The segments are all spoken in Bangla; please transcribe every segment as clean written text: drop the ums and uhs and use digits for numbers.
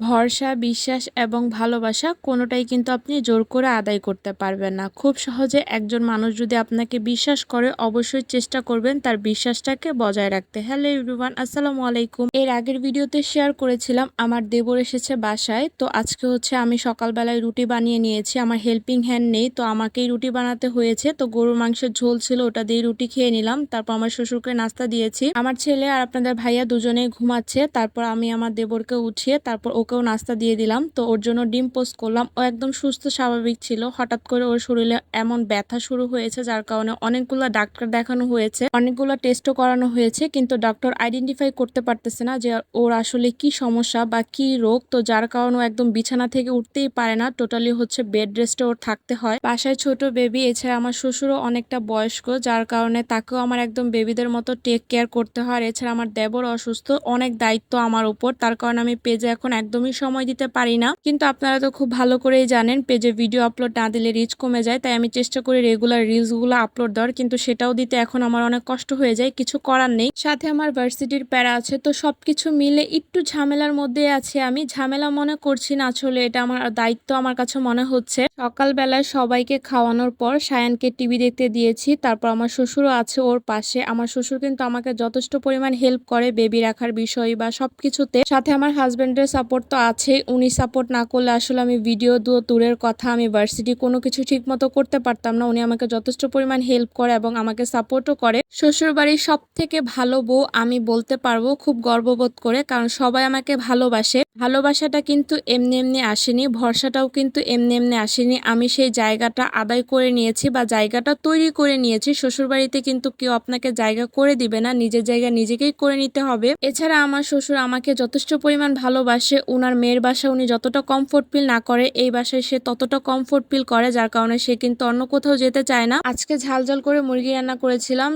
ভরসা, বিশ্বাস এবং ভালোবাসা কোনোটাই কিন্তু আপনি জোর করে আদায় করতে পারবেন না। খুব সহজে একজন মানুষ যদি আপনাকে বিশ্বাস করে অবশ্যই চেষ্টা করবেন তার বিশ্বাসটাকে বজায় রাখতে। হ্যালো এভরিওয়ান, আসসালামু আলাইকুম। এর আগের ভিডিওতে শেয়ার করেছিলাম আমার দেবর এসেছে বাসায়। তো আজকে হচ্ছে আমি সকালবেলায় রুটি বানিয়ে নিয়েছি। আমার হেল্পিং হ্যান্ড নেই, তো আমাকেই রুটি বানাতে হয়েছে। তো গরুর মাংসের ঝোল ছিল, ওটা দিয়ে রুটি খেয়ে নিলাম। তারপর আমার শ্বশুরকে নাস্তা দিয়েছি। আমার ছেলে আর আপনাদের ভাইয়া দুজনেই ঘুমাচ্ছে। তারপর আমি আমার দেবরকে উঠিয়ে তারপর ওকেও নাস্তা দিয়ে দিলাম। তো ওর জন্য ডিম পোস্ট করলাম। ও একদম সুস্থ স্বাভাবিক ছিল। হঠাৎ করে ওর শরীরে এমন ব্যথা শুরু হয়েছে যার কারণে অনেকগুলো ডাক্তার দেখানো হয়েছে, অনেকগুলো টেস্টও করানো হয়েছে, কিন্তু ডক্টর আইডেন্টিফাই করতে পারতেছে না যে ওর আসলে কি সমস্যা বা কি রোগ। তো যার কারণে ও একদম বিছানা থেকে উঠতেই পারে না, টোটালি হচ্ছে বেড রেস্টে ওর থাকতে হয়। বাসায় ছোট বেবি, এছাড়া আমার শ্বশুরও অনেকটা বয়স্ক, যার কারণে তাকেও আমার একদম বেবিদের মতো টেক কেয়ার করতে হয়। এছাড়া আমার দেবর অসুস্থ, অনেক দায়িত্ব আমার উপর, তার কারণে আমি পেজে এখন একদমই সময় দিতে পারি না। কিন্তু আপনারা তো খুব ভালো করেই জানেন পেজে ভিডিও আপলোড না দিলে রিচ কমে যায়, তাই আমি চেষ্টা করি রেগুলার রিলসগুলো আপলোড দেওয়ার, কিন্তু সেটাও দিতে এখন আমার অনেক কষ্ট হয়ে যায়। কিছু করার নেই, সাথে আমার ভার্সিটির প্যারা আছে। তো সবকিছু মিলে একটু ঝামেলার মধ্যে আছি। আমি ঝামেলা মনে করছি না, আসলে এটা আমার দায়িত্ব আমার কাছে মনে হচ্ছে। সকালবেলায় সবাইকে খাওয়ানোর পর সায়ানকে টিভি দেখতে দিয়েছি। তারপর আমার শ্বশুরও আছে ওর পাশে। আমার শ্বশুর কিন্তু আমাকে যথেষ্ট পরিমাণ হেল্প করে বেবি রাখার বিষয় বা সবকিছুতে। সাথে আমার হাজবেন্ডের সাপোর্ট তো আছেই, উনি সাপোর্ট না করলে আসলে আমি ভিডিও দূরের কথা, আমি ভার্সিটি কোনো কিছু ঠিক মতো করতে পারতাম না। উনি আমাকে যথেষ্ট পরিমাণ হেল্প করে এবং আমাকে সাপোর্টও করে। শ্বশুর বাড়ির সব থেকে ভালো বউ আমি বলতে পারবো, খুব গর্ববোধ করে, কারণ সবাই আমাকে ভালোবাসে। ভালোবাসাটা কিন্তু এমনি এমনি আসেনি, ভরসাটাও কিন্তু এমনি এমনি আসেনি। আমি সেই জায়গাটা আদায় করে নিয়েছি বা জায়গাটা তৈরি করে নিয়েছি। শ্বশুর বাড়িতে কিন্তু কেউ আপনাকে জায়গা করে দিবে না, নিজের জায়গা নিজেকেই করে নিতে হবে। এছাড়া আমার শ্বশুর আমাকে যথেষ্ট পরিমাণ ভালোবাসে। উনার মেয়ের বাসায় উনি যতটা কমফোর্ট ফিল না করে, এই বাসায় সে ততটা কমফোর্ট ফিল করে, যার কারণে সে কিন্তু অন্য কোথাও যেতে চায় না। আজকে ঝাল ঝাল করে মুরগি রান্না করেছিলাম,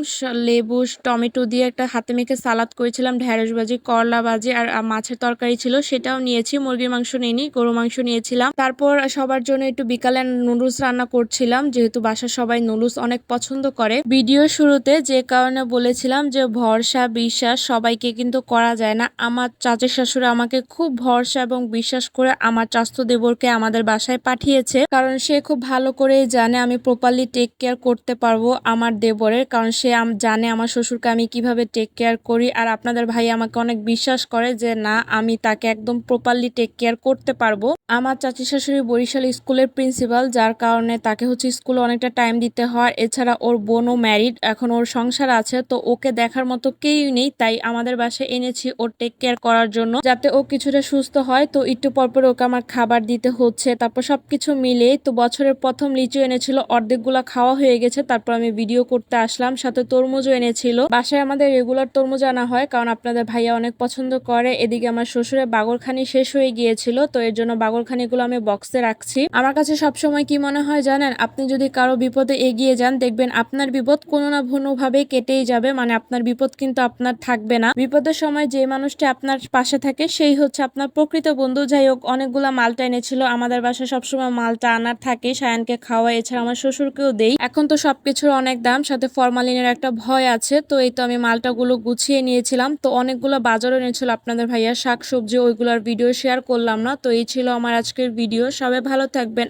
লেবু টমেটো দিয়ে একটা হাতে মেখে সালাদ করেছিলাম, ঢেঁড়স ভাজি, করলা ভাজি আর মাছের তরকারি ছিল, সেটাও নিয়েছি। মুরগির মাংস নিইনি, গরু মাংস নিয়েছিলাম। তারপর সবার জন্য একটু বিকালে নুডলস রান্না করছিলাম, যেহেতু বাসার সবাই নুডলস অনেক পছন্দ করে। ভিডিও শুরুতে যে কারণে বলেছিলাম যে ভরসা বিশ্বাস সবাইকে কিন্তু করা যায় না। আমার চাচা শাশুড়ি আমাকে খুব ভরসা এবং বিশ্বাস করে আমার চাচাতো দেবরকে আমাদের বাসায় পাঠিয়েছে, কারণ সে খুব ভালো করেই জানে আমি প্রপারলি টেক কেয়ার করতে পারবো আমার দেবরের, কারণ সে জানে আমার শ্বশুরকে আমি কিভাবে টেক কেয়ার করি। আর আপনাদের ভাই আমাকে অনেক বিশ্বাস করে যে না, আমি তাকে একদম প্রপারলি টেক কেয়ার করতে পারবো। আমার চাচি শাশুড়ি বরিশাল স্কুলের প্রিন্সিপাল, যার কারণে তাকে হচ্ছে স্কুলে অনেকটা টাইম দিতে হয়। এছাড়া ওর বোনও ম্যারিড, এখন ওর সংসার আছে, তো ওকে দেখার মতো কেউই নেই, তাই আমাদের বাসায় এনেছি ওর টেক কেয়ার করার জন্য, যাতে ও কিছুটা সুস্থ হয়। তো একটু পরপর ওকে আমার খাবার দিতে হচ্ছে। তারপর সবকিছু মিলে তো বছরের প্রথম লিচু এনেছিল, অর্ধেকগুলা খাওয়া হয়ে গেছে। তারপর আমি ভিডিও করতে আসলাম, সাথে তরমুজও এনেছিল। বাসায় আমাদের রেগুলার তরমুজ আনা হয়, কারণ আপনাদের ভাইয়া অনেক পছন্দ করে। এদিকে আমার শ্বশুরের বাগরখানি শেষ হয়ে গিয়েছিল, তো এর জন্য বাগরখানিগুলো আমি বক্সে রাখছি। আমার কাছে সবসময় কি মনে হয় জানেন, আপনি যদি কারো বিপদে এগিয়ে যান, দেখবেন আপনার বিপদ কোনো না কোনো ভাবে কেটেই যাবে, মানে আপনার বিপদ কিন্তু আপনার থাকবে না। বিপদের সময় যে মানুষটি আপনার পাশে থাকে সেই হচ্ছে আপনার প্রকৃত বন্ধু। যাই হোক, অনেকগুলা মালটা এনেছিল, আমাদের বাসায় সবসময় মালটা আনার থাকে, সায়ানকে খাওয়া, এছাড়া আমার শ্বশুরকেও দেই। এখন তো সবকিছুর অনেক দাম, সাথে ফরমালিনের একটা ভয় আছে। তো এই তো আমি মালটাগুলো গুছিয়ে নিয়েছিলাম। তো অনেকগুলো বাজারও এনেছিল আপনাদের ভাইয়া, শাক সবজি, ওইগুলোর ভিডিও শেয়ার করলাম না। তো এই ছিল আমার আজকের ভিডিও। সবাই ভালো থাকবেন।